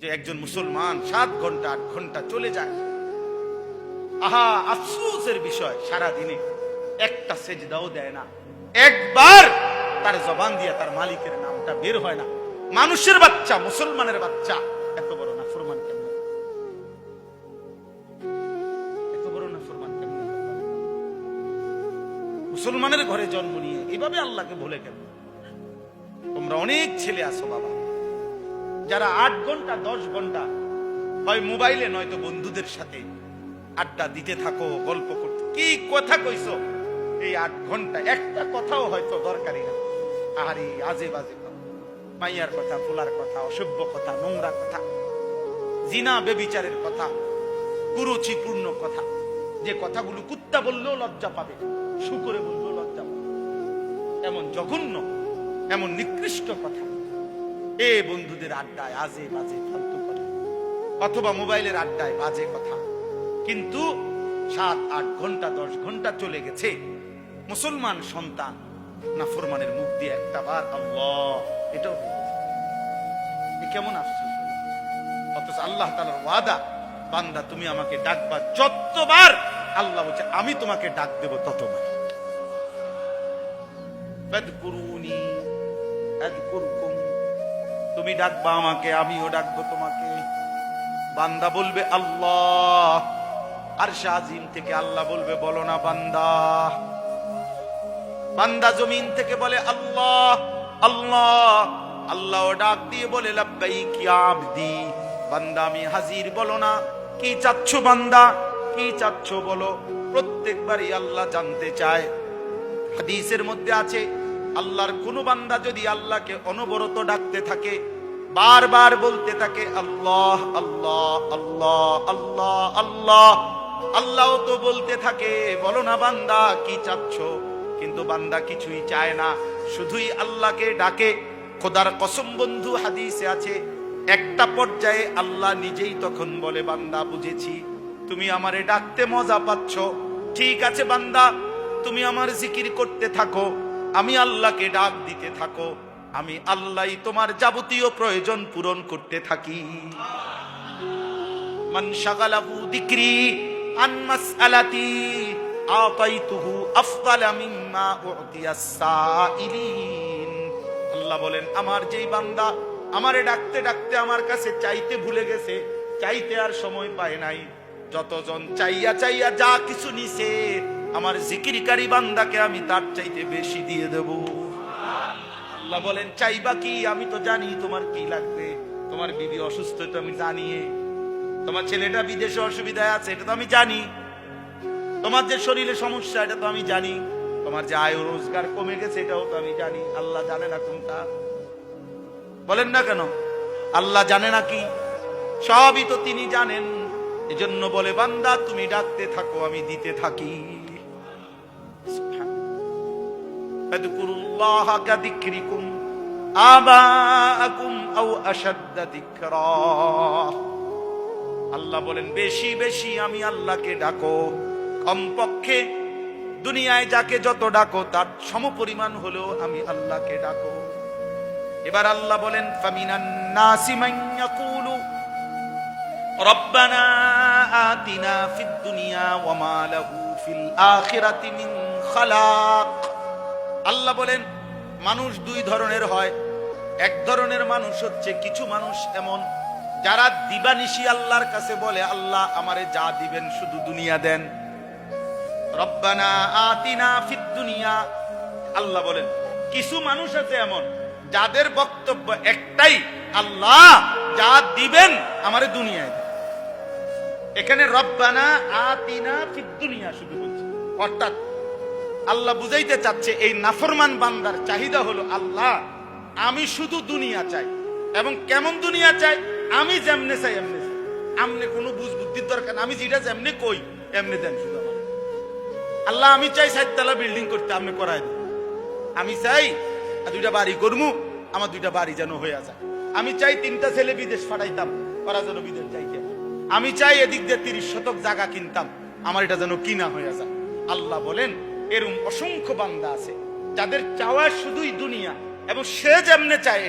যে একজন মুসলমান 7 ঘন্টা 8 ঘন্টা চলে যায়। আহা, আফসোসের বিষয়, সারা দিনে একটা সেজদাও দেয় না, একবার তার জবান দিয়ে তার মালিকের নামটা বের হয় না। মানুষের বাচ্চা, মুসলমানের বাচ্চা এত বড় নাফরমান কেমন, এত বড় নাফরমান কেমন? মুসলমানের ঘরে জন্ম নিয়ে এইভাবে আল্লাহকে ভুলে গেল। তোমরা অনেক ছেলে আছো বাবা, যারা 8 ঘন্টা 10 ঘন্টা হয় মোবাইলে নয়তো বন্ধুদের সাথে আড্ডা দিতে থাকো, গল্প করতে। কি কথা কইছো এই 8 ঘন্টা? একটা কথাও হয়তো দরকারি না। আরে আজে বাজে কথা, মাইয়ার কথা, ফুলার কথা, অসভ্য কথা, নোংরা কথা, জিনা বেবিচারের কথা, কুরুচিপূর্ণ কথা, যে কথাগুলো কুত্তা বললেও লজ্জা পাবে, শুকরে বললেও লজ্জা পাবে, এমন জঘন্য, এমন নিকৃষ্ট কথা। এ বন্ধুদের আড্ডায় আজে বাজে ফালতু কথা, অথবা মোবাইলের আড্ডায় বাজে কথা। কিন্তু 7, 8 ঘন্টা 10 ঘন্টা চলে গেছে, মুসলমান সন্তান নাফরমানের মুখ দিয়ে একটা বার আল্লাহ, এটাও কেমন আফসোস। অথচ আল্লাহ তাআলার ওয়াদা, বান্দা তুমি আমাকে ডাকবা যতবার, আল্লাহ বলছে আমি তোমাকে ডাক দেব ততবার। ফাদকুরুনি আযকুরকুম, তুমি ডাকবা আমাকে, আমিও ডাকবো তোমাকে। বান্দা বলবে আল্লাহ, আরশ আজিম থেকে আল্লাহ বলবে বলো না বান্দা। বান্দা জমিন থেকে বলে আল্লাহ আল্লাহ, আল্লাহ ডাক দিয়ে বলে লাব্বাইক ইয়া আবদি, বান্দা আমি হাজির, বলো না কি চাচ্ছ বান্দা, কি চাচ্ছ বলো। প্রত্যেকবারই আল্লাহ জানতে চায়। হাদিসের মধ্যে আছে, আল্লাহর কোন বান্দা যদি আল্লাহকে অনবরত ডাকতে থাকে, বারবার বলতে থাকে আল্লাহ আল্লাহ আল্লাহ আল্লাহ আল্লাহ, আল্লাহ তো বলতে থাকে বলো না বান্দা কি চাচ্ছ। কিন্তু বান্দা কিছুই চায় না, শুধুই আল্লাহকে ডাকে। খোদার কসম বন্ধু, হাদিসে আছে, একটা পর্যায়ে আল্লাহ নিজেই তখন বলে বান্দা বুঝেছি, তুমি আমারে ডাকতে মজা পাচ্ছ, ঠিক আছে বান্দা তুমি আমার জিকির করতে থাকো, আমি আল্লাহকে ডাক দিতে থাকো, আমি আল্লাহই তোমার যাবতীয় প্রয়োজন পূরণ করতে থাকি। মান শাগালাহু যিকরি আন মাসআলাতি আতাইতুহু আফদালা মিম্মা উতিয়াস সাইলিন। আল্লাহ বলেন, আমার যেই বান্দা আমারে ডাকতে ডাকতে আমার কাছে চাইতে ভুলে গেছে, চাইতে আর সময় পায় নাই, যতজন চাইয়া চাইয়া যা কিছু নিছে, আমার জিকিরকারী বান্দাকে আমি তার চাইতে বেশি দিয়ে দেব। আল্লাহ বলেন চাইবা কি, আমি তো জানি তোমার কি লাগবে। তোমার বিবি অসুস্থ, তো আমি জানি। তোমার ছেলেটা বিদেশে অসুবিধায় আছে, এটা তো আমি জানি। তোমার যে শরীরে সমস্যা, এটা তো আমি জানি। তোমার যে আয় রোজগার কমে গেছে, এটাও তো আমি জানি। আল্লাহ জানে না কোনটা? বলেন না কেন আল্লাহ জানে না? কি সবই তো তিনি জানেন। এজন্য বলে বান্দা তুমি ডাকতে থাকো, আমি দিতে থাকি। ফাদকুরুল্লাহ কাযিকরিকুম আবাআকুম আও আশাদ্দা যিকরা। আল্লাহ বলেন বেশি বেশি আমি আল্লাহকে ডাকো, কমপক্ষে দুনিয়ায় যাকে যত ডাকো তার সমপরিমাণ হলেও আমি আল্লাহকে ডাকো। এবার আল্লাহ বলেন ফামিনান নাসি মান ইয়াকুলু রব্বানা আতিনা ফিদ দুনিয়া ওয়া মা লাহু ফিল আখিরাতি মিন খালাক। আল্লাহ বলেন মানুষ 2 ধরনের হয়। এক ধরনের মানুষ হচ্ছে, কিছু মানুষ এমন যারা দিবানিশি আল্লাহর কাছে বলে আল্লাহ আমারে যা দিবেন শুধু দুনিয়া দেন। রব্বানা আতিনা ফিদ দুনিয়া। আল্লাহ বলেন কিছু মানুষ আছে এমন যাদের বক্তব্য একটাই, আল্লাহ যা দিবেন আমারে দুনিয়ায় দেন। এখানে রব্বানা আতিনা ফিদ দুনিয়া শুধু বলছে, অর্থাৎ আল্লাহ বুঝাইতে চাচ্ছে এই নাফরমান বান্দার চাহিদা হলো আল্লাহ আমি শুধু দুনিয়া চাই। এবং কেমন দুনিয়া চাই? আমি যেমনে চাই এমনি চাই, আমনে কোনো বুঝ বুদ্ধির দরকার, আমি যেটা যেমনি কই এমনি দেন শুধু আমার। আল্লাহ আমি চাই 4 তলা বিল্ডিং করতে, আপনি করাই দেন। আমি চাই 2টা বাড়ি করমু, আমার 2টা বাড়ি যেন হয়ে যায়। আমি চাই 3টা ছেলে বিদেশ পাঠাইতাম, ওরা যেন বিদেশ যাইতে। আমি চাই এদিক দিয়ে 30 শতক জায়গা কিনতাম, আমার এটা যেন কিনা হয়ে যায়। আল্লাহ বলেন এরকম অসংখ্য বান্দা আছে যাদের চাওয়া শুধুই দুনিয়া, এবং সে যেমনে চায়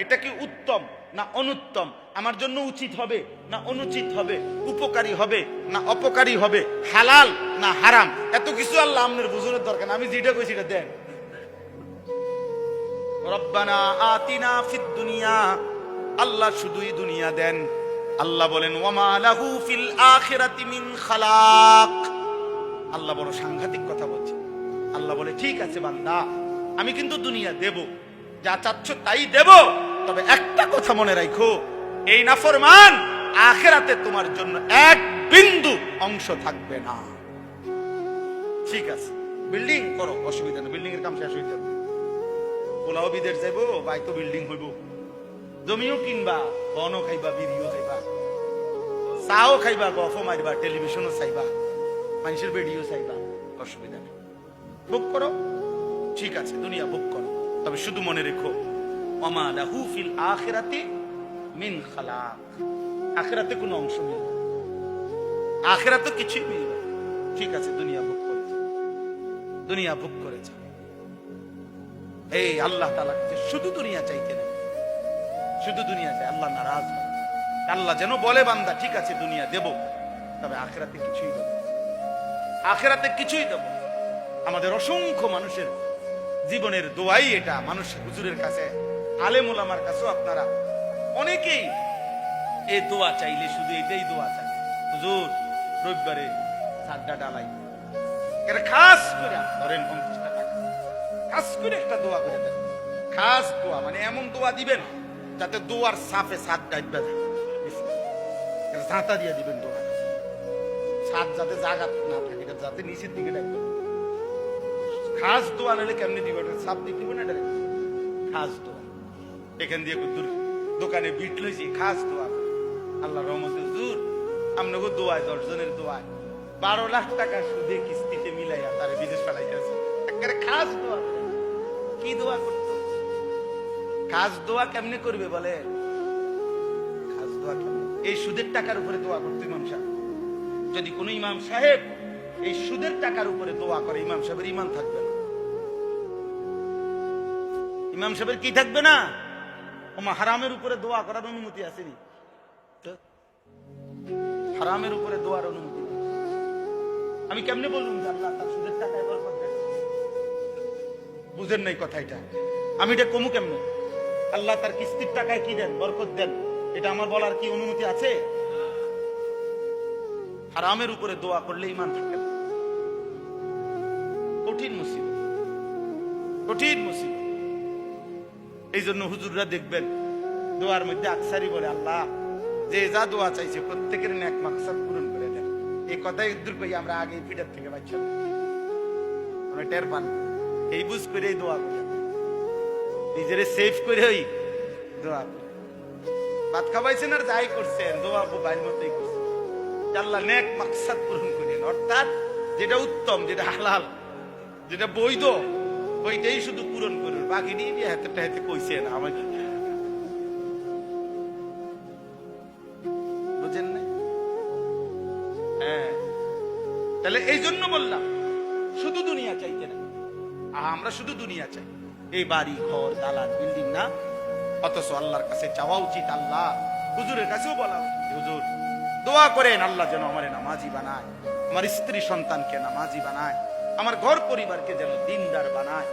এটা কি উত্তম? না অনুত্তম, আমার জন্য উচিত হবে না অনুচিত হবে, উপকারী হবে না অপকারী হবে, হালাল না হারাম, এত কিছু আল্লাহ আপনার বুঝানোর দরকার না। আমি যেটা কইছি এটা দেন। রব্বানা আতিনা ফিদ দুনিয়া, আল্লাহ শুধুই দুনিয়া দেন। আল্লাহ বলেন ওয়ামা লাহু ফিল আখিরাতি মিন খালাক। আল্লাহ বড় সাংঘাতিক কথা বলছে। আল্লাহ বলে ঠিক আছে বান্দা, আমি কিন্তু দুনিয়া দেব, যা চাচ্ছ তাই দেব, তবে একটা কথা মনে রাখো, এই নাফরমান আখিরাতে তোমার জন্য এক বিন্দু অংশ থাকবে না। ঠিক আছে, বিল্ডিং করো, অসুবিধা নেই, বিল্ডিং এর কাম শেষ হয়ে যাবে। পোলাও বিদেশ যাইব, বাই তো বিল্ডিং হইব, জমিও কিনবা, বনও খাইবা, বিড়িও খাইবা, চাও খাইবা, গফও মারবা, টেলিভিশনও চাইবা, মানুষের ভিডিও চাইবা, অসুবিধা নেই, ভোগ করো। ঠিক আছে, দুনিয়া ভোগ করো, তবে শুধু মনে রেখো ওয়ামা লাহু ফিল আখিরাতি মিন খালাক। আখিরাতে কোনো অংশ মিলবে, আখিরাতে কিছুই মিলবে। ঠিক আছে, দুনিয়া ভোগ করেছে, দুনিয়া ভোগ করেছে। এই আল্লাহ তাআলা শুধু দুনিয়া চাইতে না, শুধু দুনিয়া চাই, আল্লাহ নারাজ। আল্লাহ যেন বলে বান্দা ঠিক আছে দুনিয়া দেব, তবে আখিরাতে কিছুই দেব, আখিরাতে কিছুই দেব। আমাদের অসংখ্য মানুষের জীবনের দোয়াই এটা। মানুষ হুজুরের কাছে, আলেম ওলামার কাছেও আপনারা অনেকেই এই দোয়া চাইলে শুধু এটাই দোয়া চাই, হুজুর রবিবারে সাদা ডালাই, এটা খাস করে ধরেন 50 টাকা, খাস করে একটা দোয়া করে দেন। খাস দোয়া মানে এমন দোয়া দিবেন যাতে দোয়ার সাফে সাত ডাইবা যায়, ঝাঁটা দিয়ে দিবেন দোয়া, সাত যাতে জায়গা না থাকে, যাতে নিচের দিকে ডাকবেন। খাস দোয়া নিলে কেমনি দিবেন, সাপ দিয়ে দিবেন, এটা খাস দোয়া। এখান দিয়ে দোকানে বিট লইছি, খাস দোয়া, আল্লাহ রহমতে হুজুর আপনাকে দোয়ায়, 10 জনের দোয়ায় 12 লাখ টাকা সুদে কিস্তিতে মিলাইয়া তারে বিদেশ পাঠাইতেছে। একেবারে খাস দোয়া। কি দোয়া করতো? খাস দোয়া কেমনে করবে বলে? খাস দোয়া কেমনে? এই সুদের টাকার উপরে দোয়া করতো ইমাম সাহেব। যদি কোন ইমাম সাহেব এই সুদের টাকার উপরে দোয়া করে, ইমাম সাহেবের ঈমান থাকবে না। ইমাম সাহেবের কি থাকবে না? ওমা হারামের উপরে দোয়া করার অনুমতি আসেনি, হারামের উপরে দোয়ার অনুমতি। আমি কেমনে বললাম যে আল্লাহ তার সুদের টাকায় বরকত দেন? বুঝেন নাই কথা এটা? আমি এটা কমু কেমনে? আল্লাহ তার কিস্তির টাকায় কি দেন? বরকত দেন। এটা আমার বলার কি অনুমতি আছে? হারামের উপরে দোয়া করলে ঈমান থাকে না। কঠিন মুসিবত, কঠিন মুসিবত। এই জন্য হুজুররা দেখবেন দোয়ার মধ্যে আকসারি বলে, আল্লাহ যে যা দোয়া চাইছে প্রত্যেকের নেক মাকসাদ পূরণ করে দেন। এই কথাই দূর করি আমরা আগে ফিটার থেকে বাচ্চা আমরা টের পান, এই বুঝ করে দোয়া করে, নিজেরে সেভ করে ওই দোয়া করে। ভাত খাওয়াইছেন আর যাই করছেন, দোয়া বাইর মতোই করছেন, আল্লাহ নেক মাকসাদ পূরণ করেন। অর্থাৎ যেটা উত্তম, যেটা হালাল, যেটা বৈধ, ওইটাই শুধু পূরণ করুন, বাকি নিয়ে হাতে হাতে কইছে না আমার। বুঝেন না? হ্যাঁ, তাহলে এই জন্য বললাম শুধু দুনিয়া চাইতে না। আমরা শুধু দুনিয়া চাই, এই বাড়ি ঘর দালান বিল্ডিং না, অথচ আল্লাহর কাছে চাওয়া উচিত। আল্লাহ হুজুরের কাছেও বলা উচিত, হুজুর দোয়া করেন আল্লাহ যেন আমারে নামাজি বানায়, আমার স্ত্রী সন্তানকে নামাজি বানায়, আমার ঘর পরিবারকে যেন দিনদার বানায়,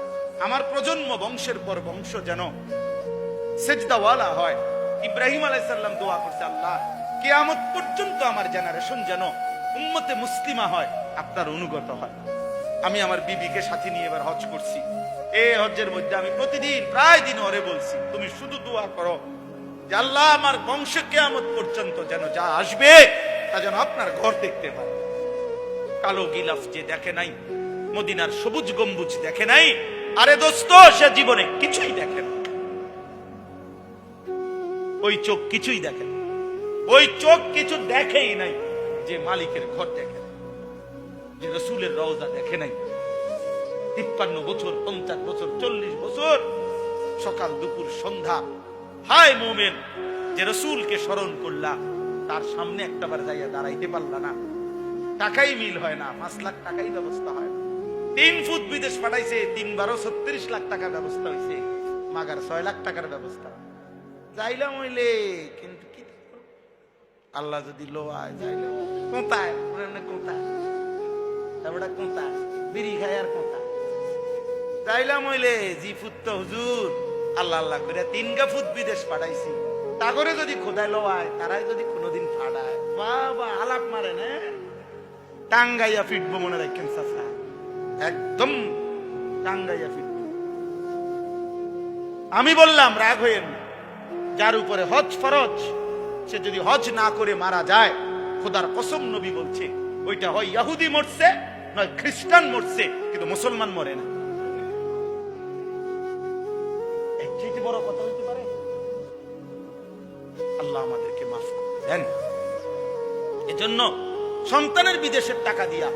আমার প্রজন্ম বংশের পর বংশ যেন সেজদাওয়ালা হয়। ইব্রাহিম আলাইহিস সালাম দোয়া করছে, আল্লাহ কিয়ামত পর্যন্ত আমার জেনারেশন যেন উম্মতে মুসলিমা হয়, আপনার অনুগত হয়। আমি আমার বিবিকে সাথে নিয়ে এবার হজ করছি। এই হজ্জের মধ্যে আমি প্রতিদিন প্রায় দিন ওরে বলছি, তুমি শুধু দোয়া করো যে আল্লাহ আমার বংশ কিয়ামত পর্যন্ত যেন যা আসবে তা যেন আপনার ঘর দেখতে পায়। কালো গিলাফ যে দেখে নাই, মদিনার সবুজ গম্বুজ দেখে নাই, আরে দোস্ত সে জীবনে কিছুই দেখে না। ওই চোখ কিছুই দেখে না, ওই চোখ কিছু দেখেই নাই যে মালিকের ঘর দেখে, যে রসুলের রওজা দেখে নাই। 53 বছর, 50 বছর, 40 বছর সকাল দুপুর সন্ধ্যা, হায় মোমেন যে রসুলকে স্মরণ করলা, তার সামনে একটাবার যাইয়া দাঁড়াইতে পারলা না। টাকাই মিল হয় না, 5 লাখ টাকাই ব্যবস্থা হয় না। 3 ফুট বিদেশ পাঠাইছে, 3 12 36 লাখ টাকার ব্যবস্থা হয়েছে, মাগার 6 লাখ টাকার ব্যবস্থা। যাইলাম হইলে, কিন্তু কি আল্লাহ যদি লোয়ায় যাইলে কোথায় কোথায় তারপরে কোথায় বিড়ি খায় আর কোথায় যাইলাম হইলে জি ফুত তো হুজুর আল্লাহ আল্লাহ করে 3 গা ফুট বিদেশ পাঠাইছি, তা করে যদি খোদায় লোয়ায় তারাই যদি কোনোদিন ফাড়ায় বাবা আলাপ মারে না টাঙ্গাইয়া ফিটবো মনে রাখেন চাচা, একদম টাঙ্গাইয়া ফিটবো। আমি বললাম রাগ হইেন না, যার উপরে হজ ফরজ সে যদি হজ না করে মারা যায়, খোদার কসম নবী বলছে ওইটা হয় ইহুদি মরছে নয় খ্রিস্টান মরছে, কিন্তু মুসলমান মরে না। এর চেয়ে বড় কথা হতে পারে? আল্লাহ আমাদেরকে মাফ করে দেন। এজন্য সন্তানের বিদেশের টাকা দিয়া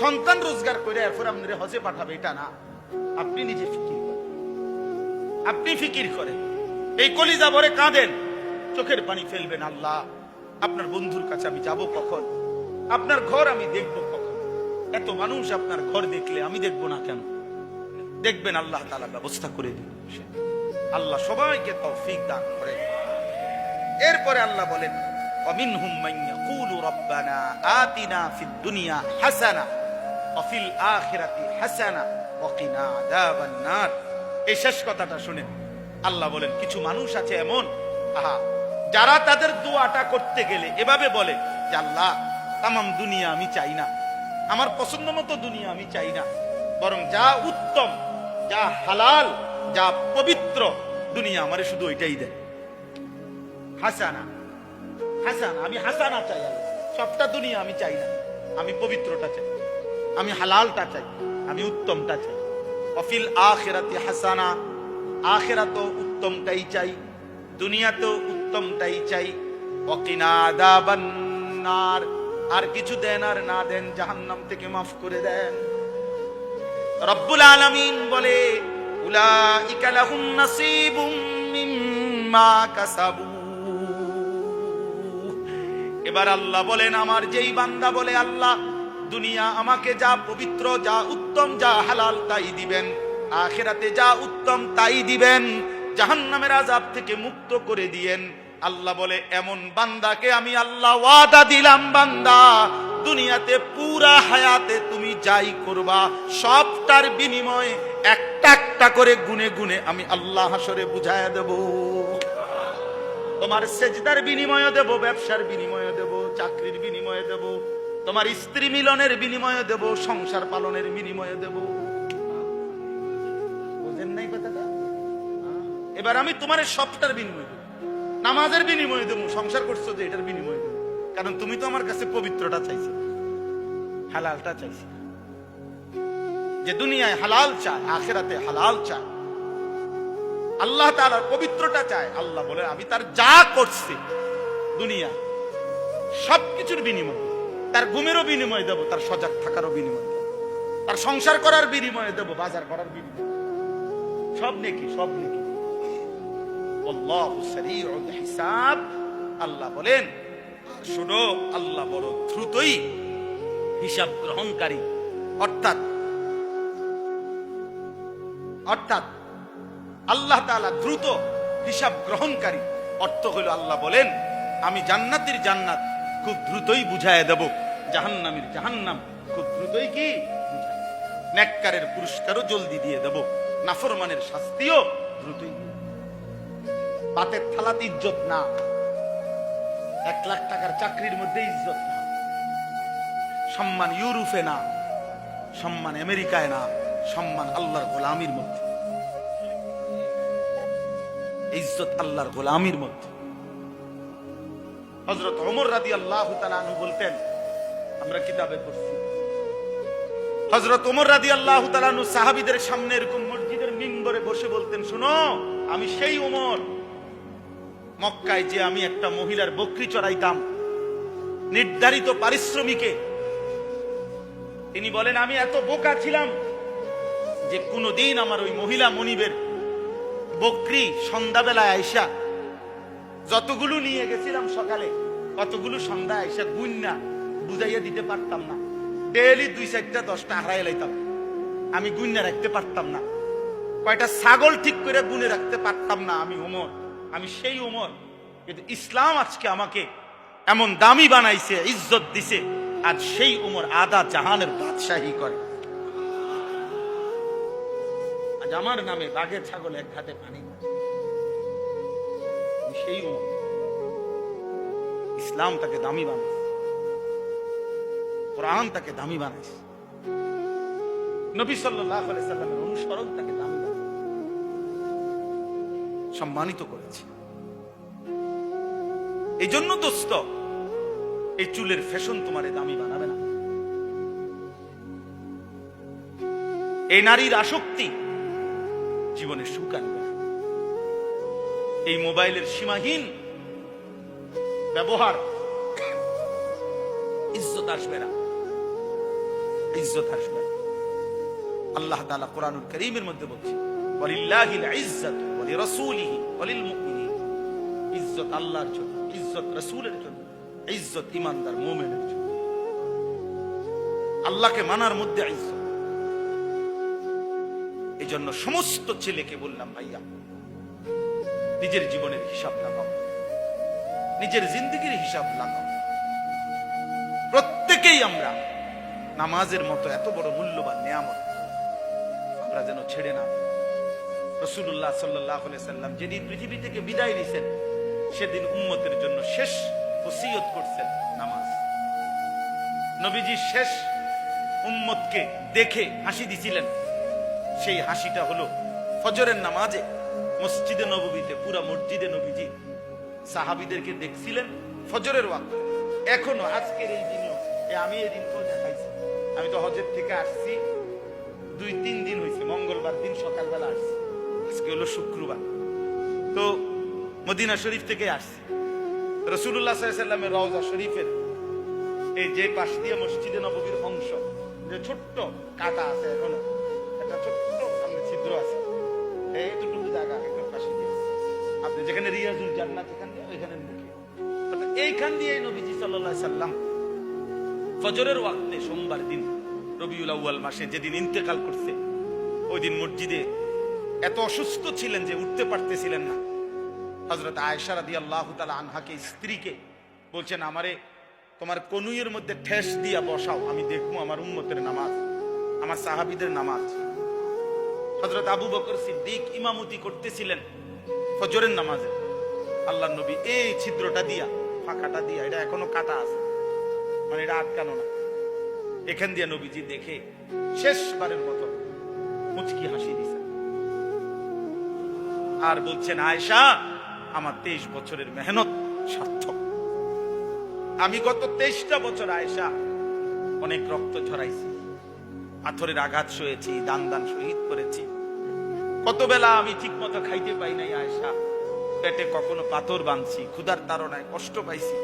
সন্তান রোজগার করে এরপর আপনারা হজে পাঠাবে এটা না, আপনি নিজে ফিকির করেন, আপনি ফিকির করেন, এই কলিজা ভরে কাঁদেন, চোখের পানি ফেলবেন, আল্লাহ আপনার বন্ধুর কাছে আমি যাব কখন, আপনার ঘর আমি দেখব কখন, এত মানুষ আপনার ঘর দেখলে আমি দেখব না কেন? দেখবেন আল্লাহ তাআলা ব্যবস্থা করে দিবেন। আল্লাহ সবাইকে তৌফিক দান করেন। এরপরে আল্লাহ বলেন ওয়ামিনহুম মান ইয়াকুলু রাব্বানা আতিনা ফিদ দুনিয়া হাসানা ওয়া ফিল আখিরাতি হাসানা ওয়া কিনা আযাবান নার। এই শেষ কথাটা শুনেন, আল্লাহ বলেন কিছু মানুষ আছে এমন, যারা তাদের দোয়াটা করতে গেলে এভাবে বলে যে আল্লাহ তামাম দুনিয়া আমি চাই না, আমার পছন্দ মতো দুনিয়া আমি চাই না, বরং যা উত্তম, যা হালাল, যা পবিত্র দুনিয়া আমারে শুধু ওইটাই দেয়। হাসানা হাসানা, আমি হাসানা চাই, সবটা দুনিয়া আমি চাই না, আমি পবিত্রটা চাই, আমি হালালটা চাই, আমি উত্তমটা চাই। অফিল আখিরাতি হাসানা, আখিরাতেও উত্তমটাই চাই, দুনিয়াতেও উত্তমটাই চাই। ওয়াকিনা আযাবান নার, আর কিছু দেন আর না দেন জাহান্নাম থেকে মাফ করে দেন। রব্বুল আলামিন বলে উলাইকা লাহুম নাসিবুম মিম্মা কাসাবু। এবার আল্লাহ বলেন আমার যেই বান্দা বলে আল্লাহ দুনিয়া আমাকে যা পবিত্র, যা উত্তম, যা হালাল তাই দিবেন, আখিরাতে যা উত্তম তাই দিবেন, জাহান্নামের আযাব থেকে মুক্ত করে দিয়েন, আল্লাহ বলে এমন বান্দাকে আমি আল্লাহ ওয়াদা দিলাম, বান্দা দুনিয়াতে পুরা হায়াতে তুমি যাই করবা সবটার বিনিময়ে একটা একটা করে গুনে গুনে আমি আল্লাহ হাসরে বুঝায়া দেব। তোমার সেজদার বিনিময়ে দেব, ব্যবসার বিনিময়ে দেব, চাকরির বিনিময়ে দেব, তোমার স্ত্রী মিলনের বিনিময়ে দেব, সংসার পালনের বিনিময়ে দেব। বুঝেন নাই কথাটা? এবার আমি তোমার সবটার বিনিময়ে দেব, নামাজের বিনিময়ে দেব, সংসার করছো যে এটার বিনিময়ে দেব, কারণ তুমি তো আমার কাছে পবিত্রটা চাইছো, হালালটা চাইছো। যে দুনিয়ায় হালাল চায়, আখিরাতে হালাল চায়, আল্লাহ তাআলার পবিত্রতা চায়, আল্লাহ বলে আমি তার যা করছি দুনিয়া সবকিছুর বিনিময়, তার ঘুমেরও বিনিময় দেব, তার সজাগ থাকারও বিনিময় দেব, তার সংসার করার বিনিময়ে দেব, বাজার করার বিনিময়, সব নেকি, সব নেকি। আল্লাহু সারিউল হিসাব। আল্লাহ বলেন শুনো, আল্লাহ বড় দ্রুতই হিসাব গ্রহণকারী, অর্থাৎ আল্লাহ তাআলা দ্রুত হিসাব গ্রহণকারী। অর্থ হলো আল্লাহ বলেন আমি জান্নাতের জান্নাত খুব দ্রুতই বুঝায় দেব, জাহান্নামের জাহান্নাম খুব দ্রুতই কি বুঝায়, নেককারের পুরস্কারও জলদি দিয়ে দেব, নাফরমানের শাস্তিও দ্রুতই। পাতের থালাতে ইজ্জত না, 1 লাখ টাকার চাকরির মধ্যে ইজ্জত না, সম্মান ইউরোপে না, সম্মান আমেরিকায় না, সম্মান আল্লাহর গোলামির মধ্যে, ইজ্জত আল্লাহর গোলামির মধ্যে। হযরত ওমর রাদিয়াল্লাহু তাআলা আনহু বলতেন, আমরা কিতাবে পড়ছি, হযরত ওমর রাদিয়াল্লাহু তাআলা আনহু সাহাবীদের সামনে এরকম মসজিদের মিম্বরে বসে বলতেন, শুনো আমি সেই ওমর, মক্কায় যে আমি একটা মহিলার বকরি চড়াইতাম নির্ধারিত পারিশ্রমিকে। তিনি বলেন আমি এত বোকা ছিলাম যে কোনদিন আমার ওই মহিলা মনিবের বকরি সন্ধ্যাবেলায় আইসা যতগুলো নিয়ে গেছিলাম সকালে, কতগুলো সন্ধ্যা আইসা গুন্না বুঝাইয়া দিতে পারতাম না। ডেইলি 2-4টা 10টা হারাই লাইতাম, আমি গুন্না রাখতে পারতাম না। কয়টা ছাগল ঠিক করে গুনে রাখতে পারতাম না। আমি ওমর, আমি সেই উমর, কিন্তু ইসলাম আজকে আমাকে এমন দামি বানাইছে, ইজ্জত দিছে, আর সেই উমর আদা জাহানের বাদশাহী করে। আজ আমার নামে বাঘের ছাগল এক ঘাটে পানি খায়। সেই উমর, ইসলাম তাকে দামি বানাইছে, কোরআন তাকে দামি বানাইছে, নবী সাল্লাল্লাহু আলাইহি সাল্লামের অনুসরণ তাকে দামি বানাইছে, সম্মানিত করেছে। এই জন্য দোস্ত, এই চুলের ফ্যাশন তোমারে দামি বানাবে না। এই নারীর আসক্তি জীবনে সুখ আনবে না। এই মোবাইলের সীমাহীন ব্যবহার ইজ্জত আসবে না, ইজ্জত আসবে না। আল্লাহ তাআলা কোরআনুল কারীমের মধ্যে বলছে, ওয়ালিল্লাহিল ইজ্জাতু ওয়া লিরাসূলিহি ওয়া লিল মুমিনিন। ইজ্জত আল্লাহর জন্য, ইজ্জত রাসূলের জন্য, ইজ্জত ঈমানদার মুমিনের জন্য। আল্লাহকে মানার মধ্যে ইজ্জত। এই জন্য সমস্ত ছেলেকে বললাম, ভাইয়া নিজের জীবনের হিসাব লাগাও, নিজের জিন্দেগির হিসাব লাগাও। প্রত্যেকেই আমরা নামাজের মতো এত বড় মূল্যবান নিয়ামত আমরা যেন ছেড়ে না। রাসূলুল্লাহ সাল্লাল্লাহু আলাইহি সাল্লাম যেদিন পৃথিবী থেকে বিদায় নিছেন, সেদিন উম্মতের জন্য শেষ ওসিয়ত করছেন নামাজ। নবীজি শেষ উম্মতকে দেখে হাসি দিছিলেন, সেই হাসিটা হলো ফজরের নামাজে মসজিদে নববীতে। পুরা মসজিদে নবীজি সাহাবীদেরকে দেখছিলেন ফজরের ওয়াক্ত। এখনো আজকের এই দিনেও, আমি এই দিনকেও দেখাইছি। আমি তো হজের থেকে আসছি 2-3 দিন হয়েছে, মঙ্গলবার দিন সকালবেলা আসছি, আজকে হলো শুক্রবার। তো মদিনা শরীফ থেকে আসছি। রাসূলুল্লাহ সাল্লাল্লাহু আলাইহি সাল্লামের রওজা শরীফের এই যে পাশ দিয়ে মসজিদে নববীর অংশ, যে ছোট্ট কাটা আছে, এখনো একটা ছোট্ট সামনে ছিদ্র আছে, এইটুকু জায়গা একদম পাশে দিয়ে আপনি যেখানে রিয়াজুল জান্নাত, এখান দিয়ে ওইখানের মুখে, এইখান দিয়ে নবীজি সাল্লাল্লাহু আলাইহি সাল্লাম ফজরের ওয়াক্তে সোমবার দিন রবিউল আউয়াল মাসে যেদিন ইন্তেকাল করছে, ওই দিন মসজিদে এত অসুস্থ ছিলেন যে উঠতে পারতেছিলেন না। হযরত আয়েশা রাদিয়াল্লাহু তাআলা আনহাকে, স্ত্রীকে বলছেন, আমারে তোমার কনুইয়ের মধ্যে ঠেস দিয়া বসাও, আমি দেখবো আমার উম্মতের নামাজ, আমার সাহাবীদের নামাজ। হযরত আবু বকর সিদ্দিক ইমামতি করতেছিলেন ফজরের নামাজে। আল্লাহর নবী এই ছিদ্রটা দিয়া, ফাঁকাটা দিয়া, এটা এখনো কাটা আছে, মানে এটা আটকানো না, এখান দিয়ে নবীজি দেখে শেষবারের মতো মুচকি হাসি দিছেন আর বলছেন, আয়েশা, আমার 23 বছরের মেহনত সার্থক। আমি গত 23টা বছর আয়েশা অনেক রক্ত ঝরাইছি, পাথরের আঘাত সয়েছি, দান দান শহীদ করেছি। কত বেলা আমি ঠিক মতো খাইতে পাই নাই আয়েশা, পেটে কখনো পাথর বাঁধছি, ক্ষুধার তাড়নায় কষ্ট পাইছি।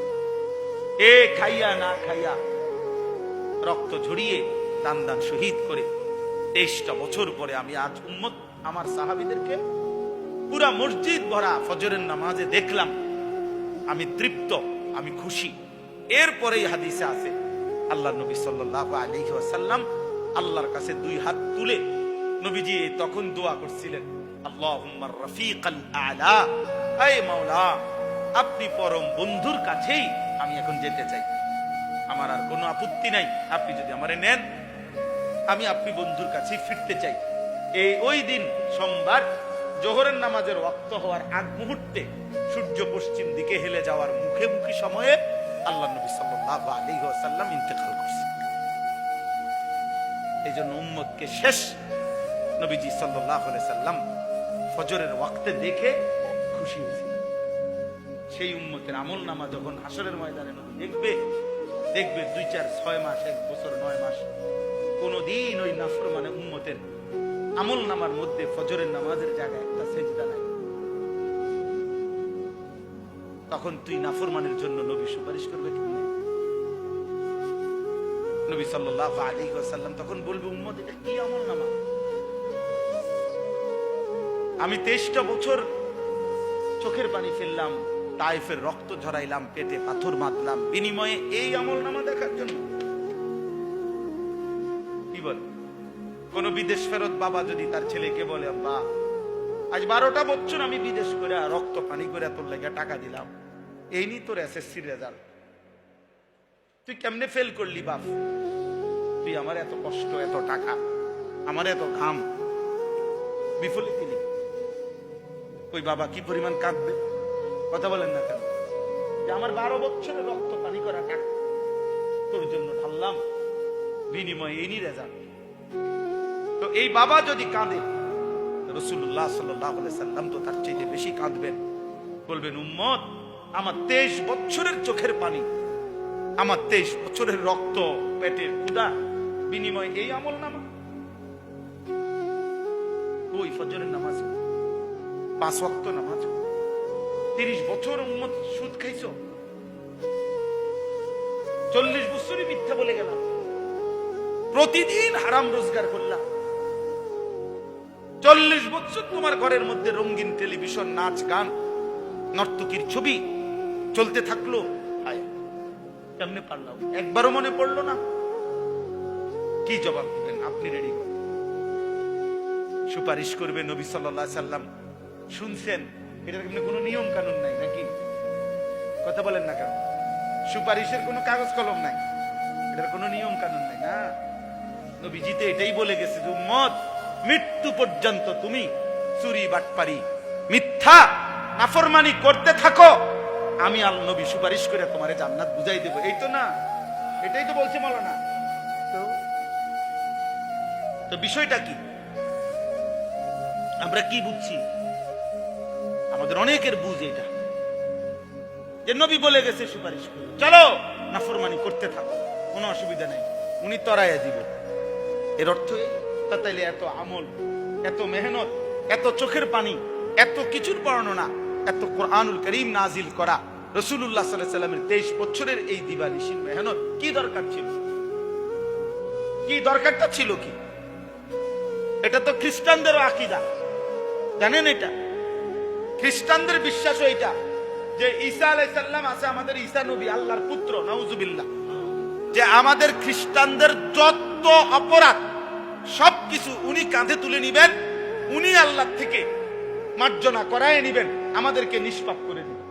এ খাইয়া না খাইয়া রক্ত ঝরিয়ে দান দান শহীদ করে 23টা বছর পরে আমি আজ উম্মত আমার সাহাবীদেরকে পুরা মসজিদ ভরা ফজরের নামাজে দেখলাম, আমি তৃপ্ত, আমি খুশি। এরপরেই হাদিসে আছে, আল্লাহ নবী সাল্লাল্লাহু আলাইহি ওয়াসাল্লাম আল্লাহর কাছে 2 হাত তুলে নবীজি তখন দোয়া করছিলেন, আল্লাহুম্মা রাফিকাল আ'লা, হে মাওলা, আপনি পরম বন্ধুর কাছেই আমি এখন যেতে চাই। আমার আর কোনো আপত্তি নাই, আপনি যদি আমারে নেন, আমি আপনি বন্ধুর কাছেই ফিরতে চাই। ওই দিন সোমবার জোহরের নামাজের ওয়াক্ত হওয়ার আগ মুহূর্তে সূর্য পশ্চিম দিকে হেলে যাওয়ার মুখোমুখি সময়ে আল্লাহ নবী সাল্লাল্লাহু আলাইহি ওয়াসাল্লাম ইন্তেকাল করছেন। এই জন্য উম্মতকে শেষ নবীজি সাল্লাল্লাহু আলাইহি সাল্লাম ফজরের ওয়াক্তে দেখে খুশি হয়েছে। সেই উম্মতের আমল নামা যখন হাসরের ময়দানে নবী দেখবে 2, 4, 6 মাস, 1 বছর, 9 মাস, কোনদিন ওই নাফরমানে উম্মতের আমল নামার মধ্যে ফজরের নামাজের জায়গায় একটা সেজদা নাই। তখন তুই নাফরমানের জন্য নবী সুপারিশ করবে কেমনে? নবী সাল্লাল্লাহু আলাইহি ওয়াসাল্লাম তখন বলবে, উম্মত, এটা কি আমল নামা? আমি 23টা বছর চোখের পানি ফেললাম, তায়েফের রক্ত ঝরাইলাম, পেটে পাথর বাঁধলাম, বিনিময়ে এই আমল নামা দেখার জন্য? কি বল? কোন বিদেশ ফেরত বাবা যদি তার ছেলেকে বলে, আব্বা আজ 12টা বছর আমি বিদেশ করে রক্ত পানি করে তোর লাগা টাকা দিলাম, এই নি তোর এসএসসি রেজাল্ট, তুই কেমনে ফেল করলি বাপ? তুই আমার এত কষ্ট, এত টাকা, আমার এত ঘাম বিফলে দিলি। ওই বাবা কি পরিমাণ কাঁদবে, কথা বলেন না কেন? যে আমার 12 বছরের রক্ত পানি করা টাকা তোর জন্য ঢাললাম, বিনিময়ে এই নি রেজাল্ট। তো এই বাবা যদি কাঁদে, রাসূলুল্লাহ সাল্লাল্লাহু আলাইহি সাল্লাম তো তার চাইতে বেশি কাঁদবেন, বলবেন উম্মত আমার 23 বছরের চোখের পানি, আমার 23 বছরের রক্ত, পেটের ক্ষুধা, বিনিময়ে এই আমল নামা। ওই ফজরের নামাজ, 5 ওয়াক্ত নামাজ, 30 বছর উম্মত সুদ খাইছো, 40 বছরই মিথ্যা বলে গেলাম, প্রতিদিন হারাম রোজগার করলাম, 40 বছর তোমার ঘরের মধ্যে রঙিন টেলিভিশন, নাচ গান, নর্তকীর ছবি চলতে থাকলো, কেমনে পারলাম? একবারও মনে পড়লো না? কি জবাব দিবেন? আপনি রেডি করেন, সুপারিশ করবে নবী সাল্লাল্লাহু আলাইহি সাল্লাম। শুনছেন, এটার কোনো নিয়ম কানুন নাই নাকি? কথা বলেন না কেন? সুপারিশের কোনো কাগজ কলম নাই, এটার কোনো নিয়ম কানুন নাই না। নবীজিতে এটাই বলে গেছে যে উম্মত মৃত্যু পর্যন্ত তুমি চুরি, বাটপারি, মিথ্যা, নাফরমানি করতে থাকো, আমি আল্লাহ নবী সুপারিশ করে তোমারে জান্নাত বুঝাই দেব। এই তো না, এটাই তো বলছে মাওলানা। তো বিষয়টা কি? আমরা কি বুঝছি? আমাদের অনেকের বুঝ এটা যে নবী বলে গেছে সুপারিশ করো, চলো নাফরমানি করতে থাকো, কোনো অসুবিধা নেই, উনি তরাইয়া দিব। এর অর্থ তাইলে এত আমল, এত মেহনত, এত চোখের পানি, এত কিছুর বর্ণনা, এত কোরআনুল কারীম নাজিল করা, রাসূলুল্লাহ সাল্লাল্লাহু আলাইহি সাল্লামের 23 বছরের এই দিবানিশির মেহনত কি দরকার ছিল? কি দরকারটা ছিল কি? এটা তো খ্রিস্টানদের আকীদা, জানেন? এটা খ্রিস্টানদের বিশ্বাস, এটা যে ঈসা আলাইহিস সালাম আছে, আমাদের ঈসা নবী আল্লাহর পুত্র, নাউজুবিল্লাহ। যে আমাদের খ্রিস্টানদের যত অপরাধ সবকিছু উনি কাঁধে তুলে নিবেন, উনি আল্লাহ থেকে মার্জনা করায় নিবেন, আমাদেরকে নিষ্পাপ করে দিবেন।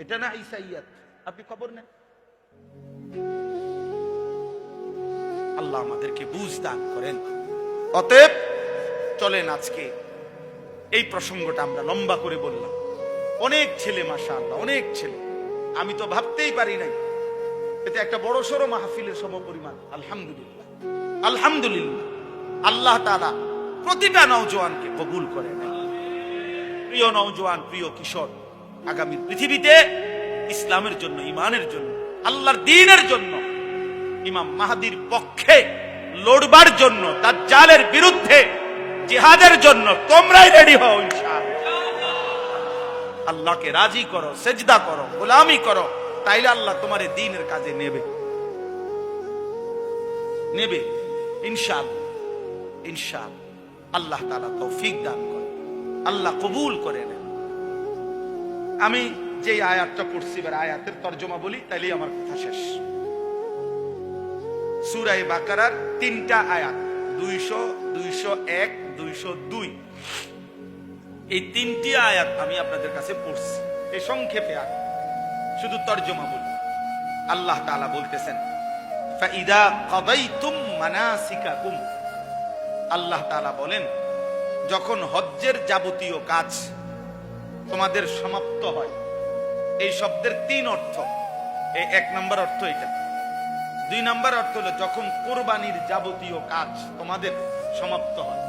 এটা না ঈসাইয়াত? আপনি খবর নেন। আল্লাহ আমাদেরকে বুঝ দান করেন। অতএব চলেন আজকে এই প্রসঙ্গটা আমরা লম্বা করে বললাম। অনেক ছেলে, মাশাআল্লাহ, অনেক ছেলে, আমি তো ভাবতেই পারি নাই এটা একটা বড় সড়ো মাহফিলের সমপরিমাণ। আলহামদুলিল্লাহ, আলহামদুলিল্লাহ। আল্লাহ তাআলা প্রতিটা নওজোয়ানকে কবুল করে নেন। প্রিয় নওজোয়ান, প্রিয় কিশোর, আগামী পৃথিবীতে ইসলামের জন্য, ইমানের জন্য, আল্লাহর দ্বীনের জন্য, ইমাম মাহদীর পক্ষে লড়বার জন্য, দাজ্জালের বিরুদ্ধে জিহাদের জন্য তোমরাই রেডি হও ইনশাআল্লাহ। আল্লাহকে রাজি করো, সেজদা করো, গোলামি করো, তাইলে আল্লাহ তোমার দ্বীনের কাজে নেবে ইনশাআল্লাহ। ইনশাআল্লাহ আল্লাহ তাআলা তৌফিক দান করে, আল্লাহ কবুল করে নেন। আমি যে আয়াতটা পড়ছি, এবার আয়াতের তরজমা বলি, তাইলেই আমার কথা শেষ। সূরা বাকারার 3টা আয়াত, 200, 201, 202, এই 3টি আয়াত আমি আপনাদের কাছে পড়ছি। এই সংক্ষেপে আয়াত, শুধু তরজমা বলি। আল্লাহ তাআলা বলতেছেন ফাইদা কাদাইতুম মানাসিকাকুম, আল্লাহ তাআলা বলেন যখন হজ্জের যাবতীয় কাজ তোমাদের সমাপ্ত হয়। এই শব্দের 3 অর্থ। এই 1 নম্বর অর্থ এটা। 2 নম্বর অর্থ হলো যখন কুরবানির যাবতীয় কাজ তোমাদের সমাপ্ত হয়।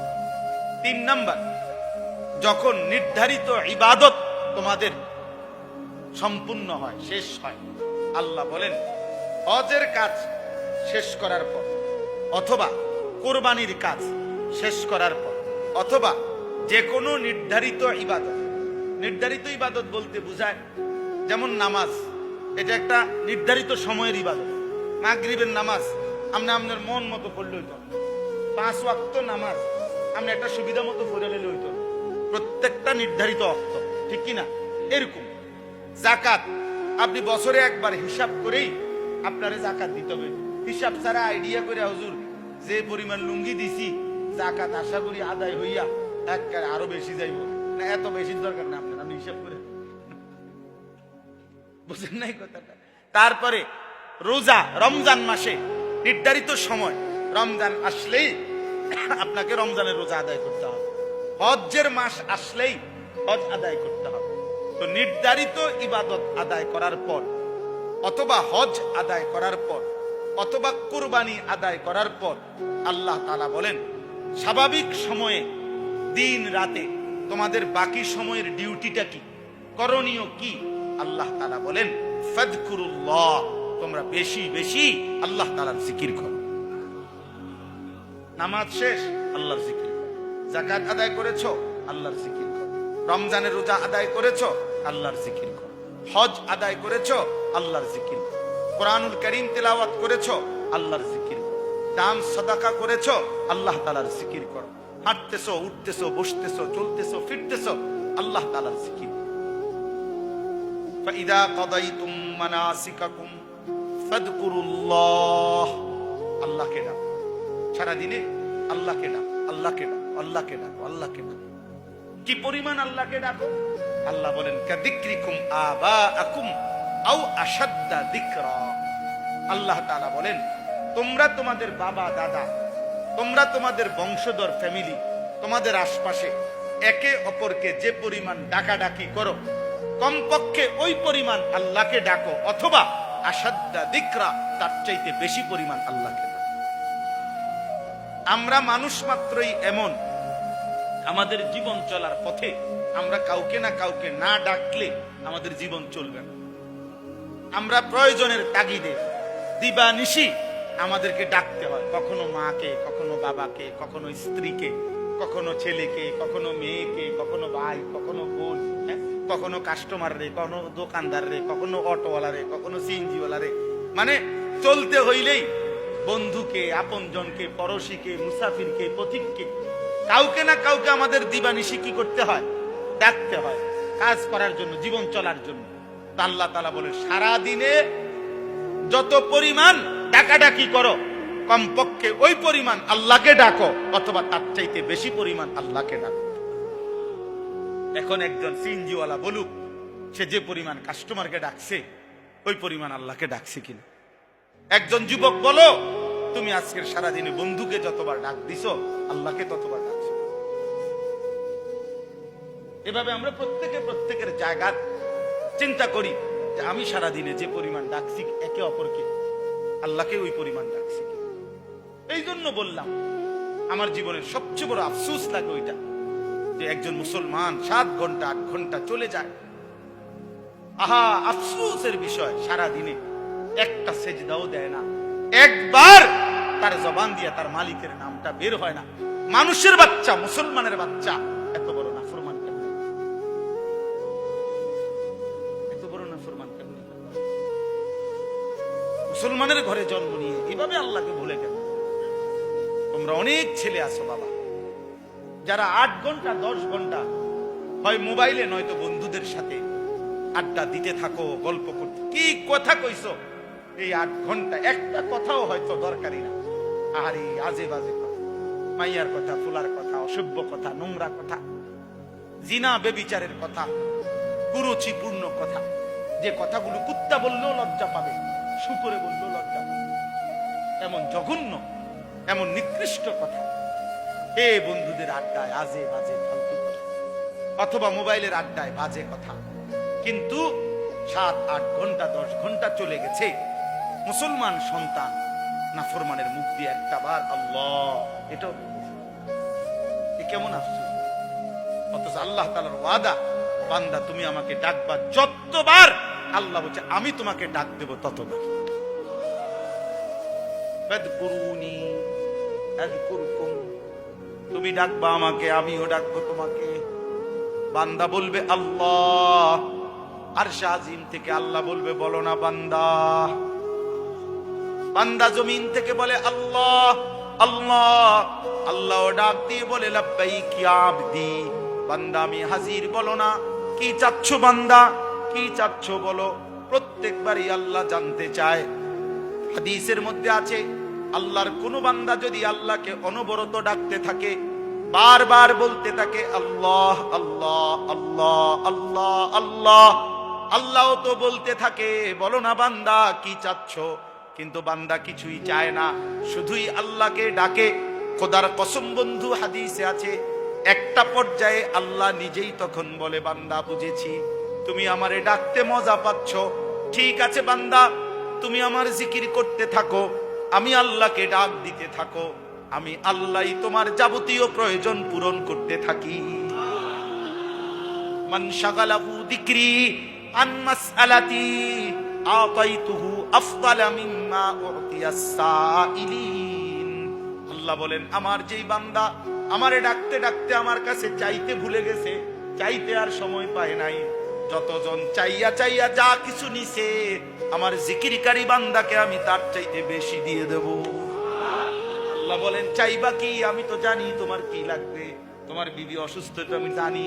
3 নম্বর যখন নির্ধারিত ইবাদত তোমাদের সম্পূর্ণ হয়, শেষ হয়। আল্লাহ বলেন হজের কাজ শেষ করার পর, অথবা কুরবানির কাজ শেষ করার পর, অথবা যে কোনো নির্ধারিত ইবাদত। নির্ধারিত ইবাদত বলতে বোঝায় যেমন নামাজ, এটা একটা নির্ধারিত সময়ের ইবাদত। মাগরিবের নামাজ আপনি আপনার মন মতো পড়লে হইতো, 5 ওয়াক্ত নামাজ আপনি একটা সুবিধা মতো পড়ে নিলে হইতো, প্রত্যেকটা নির্ধারিত অক্ত, ঠিক কিনা? এরকম জাকাত আপনি বছরে একবার হিসাব করেই আপনারে জাকাত দিতে হবে। হিসাব ছাড়া আইডিয়া করে হুজুর যে পরিমাণ লুঙ্গি দিছি, জাকাত আশা করি আদায় হইয়া একবারে আরো বেশি যাইব না, এত বেশি দরকার না আপনার, আমি হিসাব করে বুঝেন নাই কথাটা। তারপরে রোজা, রমজান মাসে নির্ধারিত সময়, রমজান আসলেই আপনাকে রমজানের রোজা আদায় করতে হবে, হজ্জের মাস আসলেই হজ আদায় করতে হবে। তো নির্ধারিত ইবাদত আদায় করার পর অথবা হজ আদায় করার পর অথবা কুরবানি আদায় করার পর আল্লাহ তাআলা বলেন স্বাভাবিক সময়ে দিন রাতে তোমাদের বাকি সময়ের ডিউটিটা কি, করণীয় কি? আল্লাহ তাআলা বলেন ফাযকুরুল্লাহ, তোমরা বেশি বেশি আল্লাহ তাআলার জিকির করো। নামাজ শেষ, আল্লাহর জিকির করো। যাকাত আদায় করেছো, আল্লাহর জিকির করো। রমজানের রোজা আদায় করেছো, আল্লাহর জিকির করো। হজ আদায় করেছো, আল্লাহর জিকির করো। কোরআনুল কারীম তেলাওয়াত করেছো, আল্লাহর জিকির করো। দান সাদাকা করেছো, আল্লাহ তাআলার জিকির করো। হাঁটতেছো, উঠতেছো, বসতেছো, চলতেছো, ফিরতেছো, আল্লাহ তাআলার জিকির। ফাইদা কাদাইতুম মানাসিকাকুম ফাযকুরুল্লাহ, আল্লাহকে ডাকো। সারা দিনে আল্লাহকে ডাকো, আল্লাহকে ডাকো, আল্লাহকে ডাকো, আল্লাহকে ডাকো। কি পরিমাণ আল্লাহকে ডাকো? আল্লাহ বলেন কাযিকরিকুম আবাআকুম আও আশাদ্দা যিকরা। আল্লাহ তাআলা বলেন তোমরা তোমাদের বাবা দাদা, তোমরা তোমাদের বংশধর ফ্যামিলি, তোমাদের আশপাশে একে অপরকে যে পরিমাণ ডাকাডাকি করো, কমপক্ষে ওই পরিমাণ আল্লাহকে ডাকো, অথবা আশাদ্দা যিকরা, তার চাইতে বেশি পরিমাণ আল্লাহকে ডাকো। আমরা মানুষ মাত্রই এমন, আমাদের জীবন চলার পথে আমরা কাউকে না কাউকে না ডাকলে আমাদের জীবন চলবে না। আমরা প্রয়োজনের তাগিদে দিবানিশি আমাদেরকে ডাকতে হয়, কখনো মাকে, কখনো বাবাকে, কখনো স্ত্রীকে, কখনো ছেলেকে, কখনো মেয়েকে, কখনো ভাই, কখনো বোন, কখনো কাস্টমার রে, কখনো দোকানদার রে, কখনো অটোওয়ালা রে, কখনো সিএনজিওয়ালা রে। মানে চলতে হইলেই বন্ধুকে, আপনজনকে, পড়শিকে, মুসাফিরকে, পথিককে, কাউকে না কাউকে আমাদের দিবানিশি কি করতে হয়? ডাকতে হয়, কাজ করার জন্য, জীবন চলার জন্য। আল্লাহ তাআলা বলে সারা দিনে যত পরিমাণ ডাকাডাকি করো, কমপক্ষে ওই পরিমাণ আল্লাহকে ডাকো, অথবা তার চাইতে বেশি পরিমাণ আল্লাহকে ডাকো। এখন একজন সিএনজিওয়ালা বলুক সে যে পরিমাণ কাস্টমারকে ডাকছে ওই পরিমাণ আল্লাহকে ডাকছে কিনা। একজন যুবক বলো তুমি আজকের সারাদিনে বন্ধুকে যতবার ডাক দিছো, আল্লাহকে ততবার ডাকছো। এভাবে আমরা প্রত্যেকে প্রত্যেকের জায়গা চিন্তা করি যে আমি সারাদিনে যে পরিমাণ ডাকছি একে অপরকে, আল্লাহকে ওই পরিমাণ ডাকছি। এই জন্য বললাম আমার জীবনের সবচেয়ে বড় আফসোস লাগে ওইটা, যে একজন মুসলমান 7 ঘন্টা 8 ঘন্টা চলে যায়। আহা, আফসোসের বিষয়, সারা দিনে একটা সেজদাও দেয় না, একবার তার জবান দিয়ে তার মালিকের নামটা বের হয় না। মানুষের বাচ্চা, মুসলমানের বাচ্চা এত বড় নাফরমান কেন? এত বড় নাফরমান কেন? মুসলমানের ঘরে জন্ম নিয়ে এভাবে আল্লাহকে ভুলে গেল। তোমরা অনেক ছেলে আছো বাবা, যারা 8 ঘন্টা 10 ঘন্টা হয় মোবাইলে নয়তো বন্ধুদের সাথে আড্ডা দিতে থাকো, গল্প করতে। কি কথা কইছো এই 8 ঘন্টা? একটা কথাও হয়তো দরকারি না। আরে আজে বাজে কথা, মাইয়ার কথা, ফুলার কথা, অসভ্য কথা, নোংরা কথা, জিনা বেবিচারের কথা, কুরুচিপূর্ণ কথা, যে কথাগুলো কুত্তা বললেও লজ্জা পাবে, শুকরে বললেও লজ্জা পাবে, এমন জঘন্য, এমন নিকৃষ্ট কথা। এ বন্ধুদের আড্ডায় আজে বাজে ফালতু কথা, অথবা মোবাইলের আড্ডায় বাজে কথা। কিন্তু 7, 8 ঘন্টা 10 ঘন্টা চলে গেছে, মুসলমান সন্তান নাফরমানের মুখ দিয়ে একটা বার আল্লাহ, এটা কেমন আফসোস। অথচ আল্লাহ তাআলার ওয়াদা, বান্দা তুমি আমাকে ডাকবা যতবার, আল্লাহ বলছে আমি তোমাকে ডাক দেব ততবার। ফাযকুরুনি আযকুরকুম, তুমি ডাকবা আমাকে, আমিও ডাকবো তোমাকে। বান্দা বলবে আল্লাহ, আরশে আজিম থেকে আল্লাহ বলবে বলো না বান্দা। বান্দা জমিন থেকে বলে আল্লাহ আল্লাহ, আল্লাহ ডাক দিয়ে বলে লাব্বাইক ইয়া আবদি, বান্দা আমি হাজির, বলো না কি চাচ্ছ বান্দা, কি চাচ্ছ বলো। প্রত্যেকবারই আল্লাহ জানতে চায়। হাদিসের মধ্যে আছে আল্লাহর কোন বান্দা যদি আল্লাহকে অনবরত ডাকতে থাকে, বারবার বলতে থাকে আল্লাহ আল্লাহ আল্লাহ আল্লাহ আল্লাহ, আল্লাহ তো বলতে থাকে বলো না বান্দা কি চাচ্ছ, কিন্তু বান্দা কিছুই চায় না, শুধুই আল্লাহকে ডাকে। খোদার কসম বন্ধু, হাদিসে আছে একটা পর্যায়ে আল্লাহ নিজেই তখন বলে বান্দা বুঝেছি তুমি আমারে ডাকতে মজা পাচ্ছ, ঠিক আছে বান্দা তুমি আমার জিকির করতে থাকো, আমি আল্লাহকে ডাক দিতে থাকো, আমি আল্লাহই তোমার যাবতীয় প্রয়োজন পূরণ করতে থাকি। মান শাগালাহু যিকরি আন মাসআলাতি আতাইতুহু আফদালা মিম্মা উতিয়াস সাইলিন। আল্লাহ বলেন আমার যেই বান্দা আমারে ডাকতে ডাকতে আমার কাছে চাইতে ভুলে গেছে, চাইতে আর সময় পায় নাই, যতজন চাইয়া চাইয়া যা কিছু নিছে আমার জিকিরকারী বান্দাকে আমি তার চাইতে বেশি দিয়ে দেব। আল্লাহ বলেন চাইবা কি, আমি তো জানি তোমার কি লাগবে, তোমার বিবি অসুস্থ এটা আমি জানি,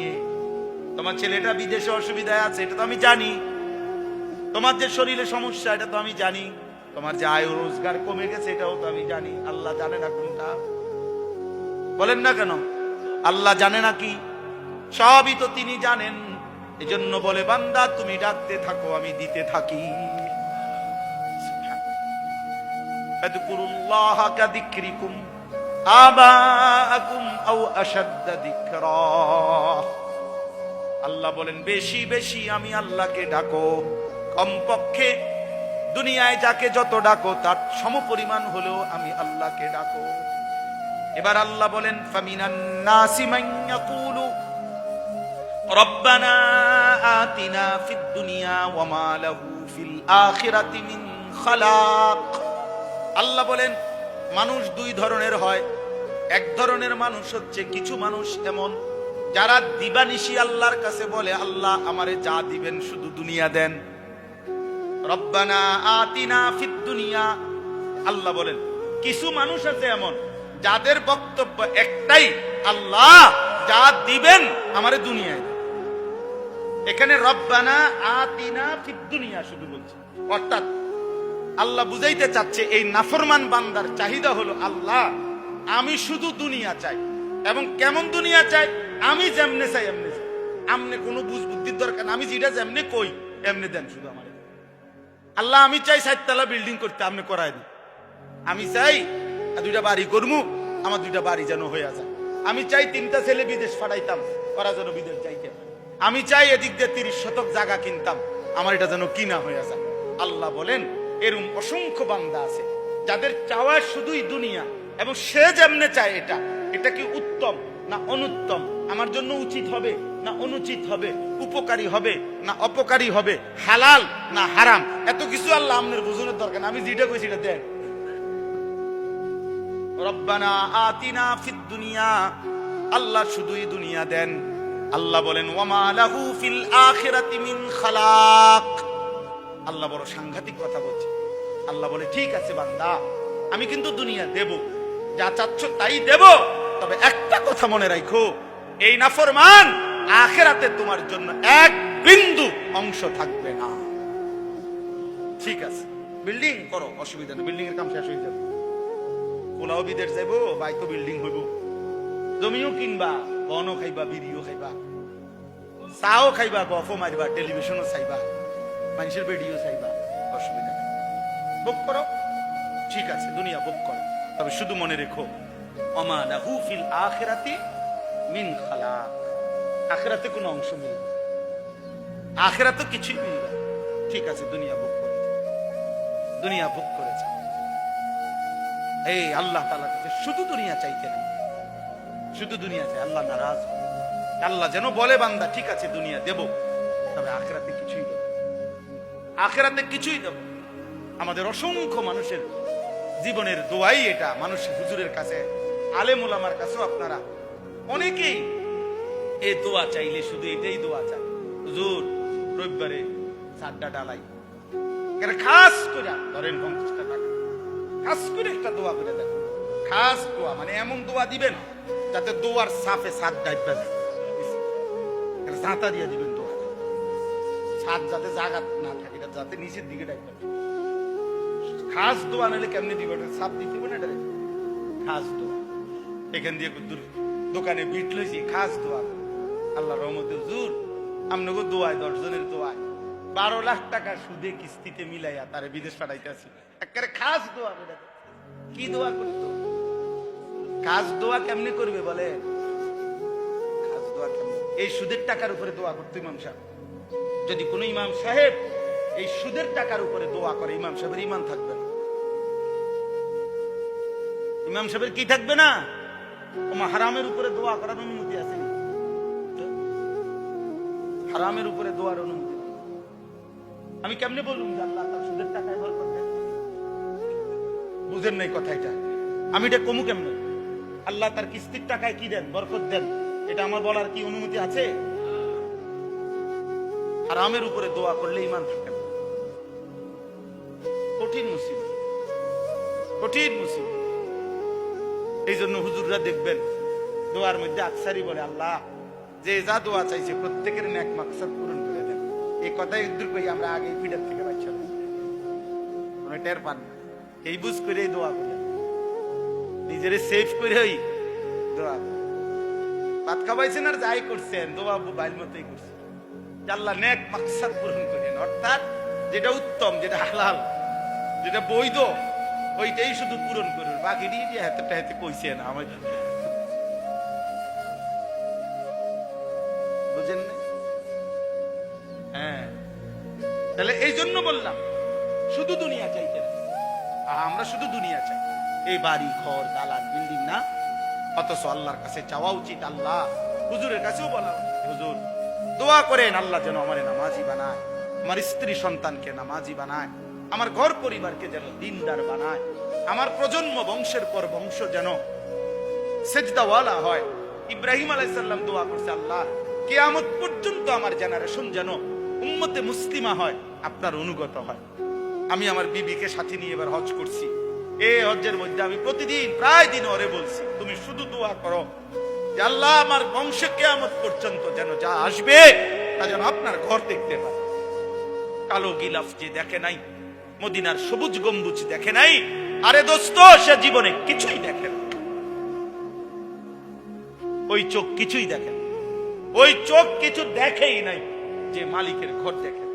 তোমার ছেলেটা বিদেশে অসুবিধায় আছে এটা তো আমি জানি, তোমার যে শরীরে সমস্যা এটা তো আমি জানি, তোমার যে আয় রোজগার কমে গেছে এটাও তো আমি জানি। আল্লাহ জানে না কোনটা? বলেন না কেন আল্লাহ জানে না কি? সবই তো তিনি জানেন। এজন্য বলে বান্দা তুমি ডাকতে থাকো আমি দিতে থাকি। ফাযকুরুল্লাহা কাযিকরিকুম আবাআকুম আও আশাদ্দা যিকরা। আল্লাহ বলেন বেশি বেশি আমি আল্লাহকে ডাকো, কমপক্ষে দুনিয়ায় যাকে যত ডাকো তার সমপরিমাণ হলেও আমি আল্লাহকে ডাকো। এবার আল্লাহ বলেন ফামিনান নাসি মান ইয়াকুলু রব্বানা আতিনা ফিদ দুনিয়া ওয়া মা লাহু ফিল আখিরাতি মিন খালাক। আল্লাহ বলেন মানুষ দুই ধরনের হয়। এক ধরনের মানুষ হচ্ছে কিছু মানুষ এমন যারা দিবানিশি আল্লাহর কাছে বলে আল্লাহ আমারে যা দিবেন শুধু দুনিয়া দেন। রব্বানা আতিনা ফিদ দুনিয়া। আল্লাহ বলেন কিছু মানুষ আছে এমন যাদের বক্তব্য একটাই, আল্লাহ যা দিবেন আমারে দুনিয়ায়। এখানে রব্বানা আতিনা ফিদ দুনিয়া শুধু বলছে, অর্থাৎ আল্লাহ বুঝাইতে চাচ্ছে এই নাফরমান বান্দার চাহিদা হলো আল্লাহ আমি শুধু দুনিয়া চাই, এবং কেমন দুনিয়া চাই? আমি যেমনে চাই এমনি চাই, আমনে কোনো বুঝ বুদ্ধির দরকার না, আমি যেটা যেমনি কই এমনি দেন শুধু আমার। আল্লাহ আমি চাই 4 তলা বিল্ডিং করতে, আপনি করাই দিন। আমি চাই 2টা বাড়ি করমু, আমার 2টা বাড়ি যেন হয়ে যায়। আমি চাই 3টা ছেলে বিদেশ পাঠাইতাম, ওরা যেন বিদেশ যাইতে। আমি চাই এদিক দিয়ে 30 শতক জায়গা কিনতাম, আমার এটা যেন কিনা হয়ে যায়। আল্লাহ বলেন এরকম অসংখ্য বান্দা আছে যাদের চাওয়া শুধুই দুনিয়া, এবং সে যেমনে চায় এটা, এটা কি উত্তম না অনুত্তম, আমার জন্য উচিত হবে না অনুচিত হবে, উপকারী হবে না অপকারী হবে, হালাল না হারাম, এত কিছু আল্লাহ আপনার বুঝানোর দরকার না, আমি যেটা কইছি এটা দেন। রব্বানা আতিনা ফিদ দুনিয়া, আল্লাহ শুধুই দুনিয়া দেন। আল্লাহ বলেন ওয়া মা লাহু ফিল আখিরাতি মিন খালাক। আল্লাহ বড় সাংঘাতিক কথা বলছে। আল্লাহ বলে ঠিক আছে বান্দা আমি কিন্তু দুনিয়া দেব, যা চাচ্ছ তাই দেব, তবে একটা কথা মনে রাখো, এই নাফরমান আখিরাতে তোমার জন্য এক বিন্দু অংশ থাকবে না। ঠিক আছে বিল্ডিং করো, অসুবিধা নেই, বিল্ডিং এর কাম শেষ হয়ে যাবে, পোলাও বিদেশ যাইবো, বাইতো বিল্ডিং হইব, জমিও কিনবা, বনও খাইবা, বিড়িও খাইবা, চাও খাইবা, গফও মারিবা, টেলিভিশনও চাইবা, মানুষের ভিডিও চাইবা, অসুবিধা নেই, বুক করো, ঠিক আছে দুনিয়া বুক করো, তবে শুধু মনে রেখো ওমা লাহু ফিল আখিরাতি মিন খালাক। আখিরাতে কোনো অংশ মিলবে, আখিরাতে কিছুই মিলবে। ঠিক আছে দুনিয়া বুক করেছে, দুনিয়া বুক করেছে। এই আল্লাহ তাআলা কাছে শুধু দুনিয়া চাইতে নেই, শুধু দুনিয়া চাই, আল্লাহ নারাজ। আল্লাহ যেন বলে বান্দা ঠিক আছে দুনিয়া দেব, তবে আখিরাতে কিছুই দেব, আখিরাতে কিছুই দেব। আমাদের অসংখ্য মানুষের জীবনের দোয়াই এটা। মানুষ হুজুরের কাছে, আলেম ওলামার কাছেও আপনারা অনেকেই এই দোয়া চাইলে শুধু এটাই দোয়া চায়, হুজুর রবিবারে চারটা ডালাই, খাস করে ধরেন 50 টাকা, খাস করে একটা দোয়া করে দেন, খাস দোয়া মানে এমন দোয়া দিবেন যাতে দোয়ার সাফে সাত ডাইবা যায়, জাঁতা দিয়ে দিবেন দোয়া, সাত যাতে জাগাত না থাকে, যাতে নিচের দিকে ডাইবা, খাস দোয়া নিলে কেমনি দিব, সাপ দিতে হবে না, এটা খাস দোয়া। এখান দিয়ে দোকানে বিট লইছি, খাস দোয়া। আল্লাহ রহমতে হুজুর আপনাকে দোয়ায়, 10 জনের দোয়ায় 12 লাখ টাকা সুদে কিস্তিতে মিলাইয়া তারে বিদেশ পাঠাইতেছি। একেবারে খাস দোয়া। কি দোয়া করতো? খাস দোয়া কেমনে করবে বলে? খাস দোয়া কেমনে? এই সুদের টাকার উপরে দোয়া করতো ইমাম সাহেব। যদি কোন ইমাম সাহেব এই সুদের টাকার উপরে দোয়া করে, ইমাম সাহেবের ঈমান থাকবে না। ইমাম সাহেবের কি থাকবে না? হারামের উপরে দোয়া করার অনুমতি আছে? হারামের উপরে দোয়ার অনুমতি। আমি কেমনে বলুন যে আল্লাহ তার সুদের টাকায় বরকত দেন? বুঝেন নাই কথা এটা? আমি এটা কমু কেমনে? আল্লাহ তার কিস্তির টাকায় কি দেন? বরকত দেন। এটা আমার বলার কি অনুমতি আছে? হারামের উপরে দোয়া করলে ঈমান থাকে না। কঠিন মুসিবত, কঠিন মুসিবত। এই জন্য হুজুররা দেখবেন দোয়ার মধ্যে আকসারই বলে, আল্লাহ যে যা দোয়া চাইছে প্রত্যেকের নেক মাকসাদ পূরণ করে দেন। এই কথাই দূর করি আমরা আগে পিঠার থেকে বাচ্চা টের পান না। এই বুঝ করে দোয়া করে, নিজের সেফ করে দোয়া। ভাত খাওয়াইছেন আর যাই করছেন, দোয়া বাইল মতোই করছেন। আল্লাহ নেক মাকসাদ পূরণ করেন, অর্থাৎ যেটা উত্তম, যেটা হালাল, যেটা বৈধ, ওইটাই শুধু পূরণ করুন। বাকি দিয়ে হাতে হাতে কইছে না আমার। বুঝেন না? হ্যাঁ, তাহলে এই জন্য বললাম শুধু দুনিয়া চাইতে না। আমরা শুধু দুনিয়া চাই, এই বাড়ি ঘর দালান বিল্ডিং না। অথচ আল্লাহর কাছে চাওয়া উচিত। আল্লাহ হুজুরের কাছেও বলা, হুজুর দোয়া করেন আল্লাহ যেন আমার নামাজি বানায়, আমার স্ত্রী সন্তানকে নামাজি বানায়, আমার ঘর পরিবারকে যেন দিনদার বানায়, আমার প্রজন্ম বংশের পর বংশ যেন সেজদাওয়ালা হয়। ইব্রাহিম আলাইহিস সালাম দোয়া করছে, আল্লাহ কিয়ামত পর্যন্ত আমার জেনারেশন যেন উম্মতে মুসলিমা হয়, আপনার অনুগত হয়। আমি আমার বিবিকে সাথে নিয়ে এবার হজ করছি। এই হজ্জের মধ্যে আমি প্রতিদিন প্রায় দিন ওরে বলছি, তুমি শুধু দোয়া করো যে আল্লাহ আমার বংশে কিয়ামত পর্যন্ত যেন যা আসবে তা যেন আপনার ঘর দেখতে পায়। কালো গিলাফ যে দেখে নাই, মদিনার সবুজ গম্বুজ দেখে নাই, আরে দোস্ত সে জীবনে কিছুই দেখে না। ওই চোখ কিছুই দেখে না, ওই চোখ কিছু দেখেই নাই যে মালিকের ঘর দেখে,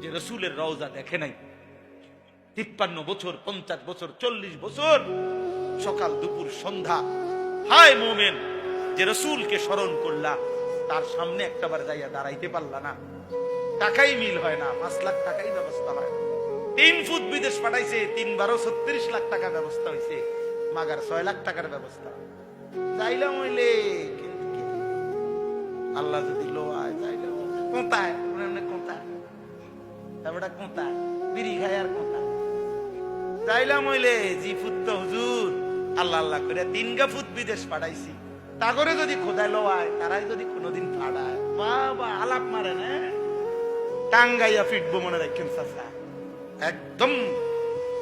যে রসুলের রওজা দেখে নাই। 53 বছর, 50 বছর, 40 বছর সকাল দুপুর সন্ধ্যা, হায় মোমেন যে রসুলকে স্মরণ করলা, তার সামনে একটাবার যাইয়া দাঁড়াইতে পারলা না। টাকাই মিল হয় না, 5 লাখ টাকাই ব্যবস্থা হয়। 3 ফুট বিদেশ পাঠাইছে, 3 বারো 36 লাখ টাকা ব্যবস্থা হয়েছে, মাগার 6 লাখ টাকার ব্যবস্থা যাইলাম হইলে। আল্লাহ যদি লোয়ায় যাইলাম কোথায়, কোথায় তারপরে কোথায় বিড়ি খায় আর কোথায় যাইলাম হইলে জি ফুট তো হুজুর আল্লাহ আল্লাহ করে 3 গা ফুট বিদেশ পাঠাইছি। তা করে যদি খোদায় লোয়ায়, তারাই যদি কোনোদিন ফাড়ায়, বাবা আলাপ মারে না, টাঙ্গাইয়া ফিটবো মনে রাখেন চাচা, একদম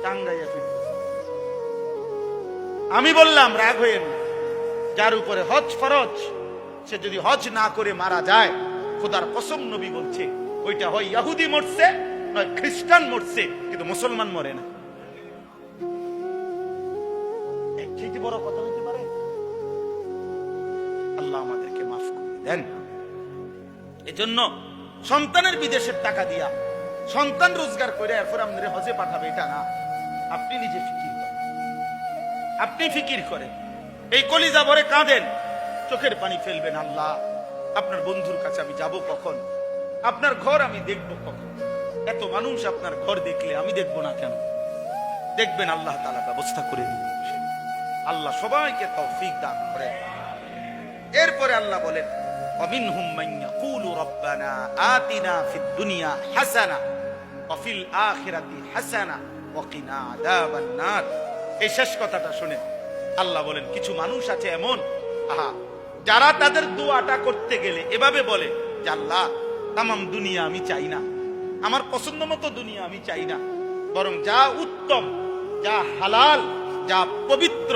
টাঙ্গাইয়া ফিটবো। আমি বললাম রাগ হইেন না, যার উপরে হজ ফরজ সে যদি হজ না করে মারা যায়, খোদার কসম নবী বলছে ওইটা হয় ইহুদি মরছে নয় খ্রিস্টান মরছে, কিন্তু মুসলমান মরে না। একটি বড় কথা হইতে পারে? আল্লাহ আমাদেরকে মাফ করে দেন। এজন্য সন্তানের বিদেশের টাকা দিয়া সন্তান রোজগার করে এরপর আপনাদের হজে পাঠাবে এটা না। আপনি নিজে ফিকির করেন, আপনি ফিকির করেন, এই কলিজা ভরে কাঁদেন, চোখের পানি ফেলবেন, আল্লাহ আপনার বন্ধুর কাছে আমি যাব কখন, আপনার ঘর আমি দেখব কখন, এত মানুষ আপনার ঘর দেখলে আমি দেখব না কেন? দেখবেন আল্লাহ তাআলা ব্যবস্থা করে দিবেন। আল্লাহ সবাইকে তৌফিক দান করেন। এরপরে আল্লাহ বলেন, ওয়ামিনহুম মান ইয়াকুলু রাব্বানা আতিনা ফিদ দুনিয়া হাসানা ওয়া ফিল আখিরাতি হাসানা ওয়া কিনা আযাবান নার। এই শেষ কথাটা শুনেন, আল্লাহ বলেন কিছু মানুষ আছে এমন, যারা তাদের দোয়াটা করতে গেলে এভাবে বলে যে আল্লাহ তামাম দুনিয়া আমি চাই না, আমার পছন্দ মতো দুনিয়া আমি চাই না, বরং যা উত্তম, যা হালাল, যা পবিত্র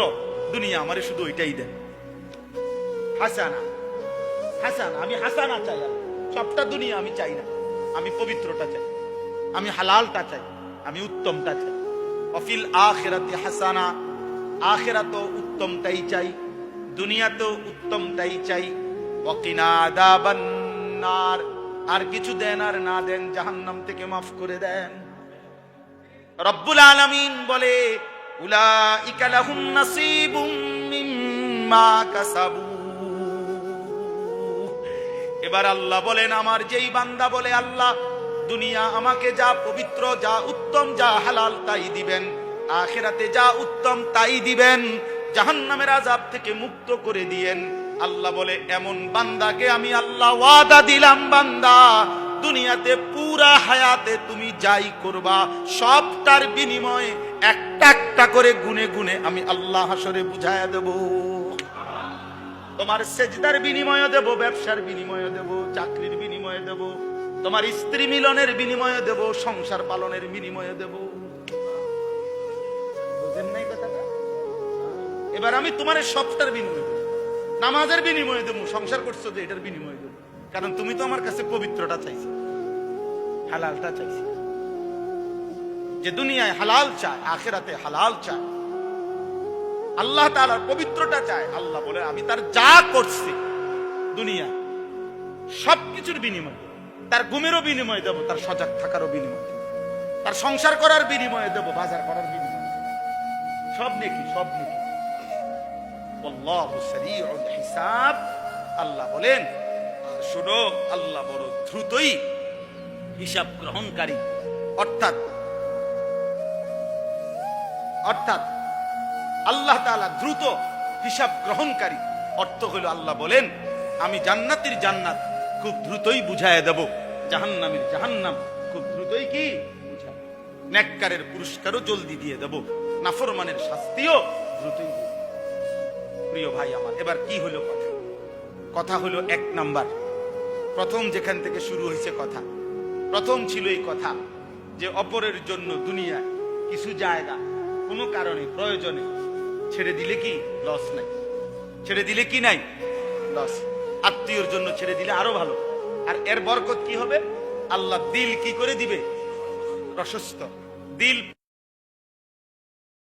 দুনিয়া আমারে শুধু ওইটাই দেন। হাসানা, হাসানা, আমি হাসানা চাই, সবটা দুনিয়া আমি চাই না, আমি পবিত্রটা চাই, আমি হালালটা চাই, আমি উত্তমটা চাই। ওয়াফিল আখিরাতি হাসানা, আখিরাতেও উত্তমটাই চাই, দুনিয়াতেও উত্তমটাই চাই। ওয়াকিনা আযাবান নার, আর কিছু দেন আর না দেন জাহান্নাম থেকে মাফ করে দেন। রব্বুল আলামিন বলে উলাইকা লাহুম নাসিবুম মিম্মা কাসাবু। এবার আল্লাহ বলেন, আমার যেই বান্দা বলে আল্লাহ দুনিয়া আমাকে যা পবিত্র, যা উত্তম, যা হালাল তাই দিবেন, আখিরাতে যা উত্তম তাই দিবেন, জাহান্নামের আযাব থেকে মুক্ত করে দিয়েন। আল্লাহ বলে এমন বান্দাকে আমি আল্লাহ ওয়াদা দিলাম, বান্দা দুনিয়াতে পুরা হায়াতে তুমি যাই করবা সবটার বিনিময়ে একটা একটা করে গুনে গুনে আমি আল্লাহ হাসরে বুঝায়া দেব। তোমার সেজদার বিনিময়ে দেব, ব্যবসার বিনিময়ে দেব, চাকরির বিনিময়ে দেব, তোমার স্ত্রী মিলনের বিনিময়ে দেব, সংসার পালনের বিনিময়ে দেব। বুঝেন নাই কথাটা? এবার আমি তোমার সবটার বিনিময়ে দেব, নামাজের বিনিময়ে দেব, সংসার করছো যে এটার বিনিময়ে দেব, কারণ তুমি তো আমার কাছে পবিত্রটা চাইছো, হালালটা চাইছি। যে দুনিয়ায় হালাল চায়, আখিরাতে হালাল চায়, আল্লাহ তাআলার পবিত্রতা চায়। আল্লাহ বলে আমি তার যা করছি দুনিয়া সবকিছুর বিনিময় দেব, তার ঘুমেরও বিনিময় দেব, তার সজাগ থাকারও বিনিময় দেব, তার সংসার করার বিনিময় দেব, বাজার করার বিনিময় দেব, সব নেকি, সব নেকি। আল্লাহু সারিউল হিসাব। আল্লাহ বলেন শুনো, আল্লাহ বড় দ্রুতই হিসাব গ্রহণকারী, অর্থাৎ আল্লাহ তাআলা দ্রুত হিসাব গ্রহণকারী। অর্থ হলো আল্লাহ বলেন আমি জান্নাতীর জান্নাত খুব দ্রুতই বুঝায় দেব, জাহান্নামীর জাহান্নাম খুব দ্রুতই কি বুঝায়, নেককারের পুরস্কারও জলদি দিয়ে দেব, নাফরমানের শাস্তিও দ্রুতই দেব। প্রিয় ভাই আমার, এবার কি হলো কথা? কথা হলো এক নাম্বার, প্রথম যেখান থেকে শুরু হয়েছে কথা, প্রথম ছিল এই কথা যে অপরের জন্য দুনিয়ায় কিছু জায়গা কোনো কারণে প্রয়োজনে ছেড়ে দিলে কি লস নাই, ছেড়ে দিলে কি নাই লস। আত্মীয়র জন্য ছেড়ে দিলে আরো ভালো, আর এর বরকত কি হবে? আল্লাহ দিল কি করে দিবে? প্রশস্ত দিল।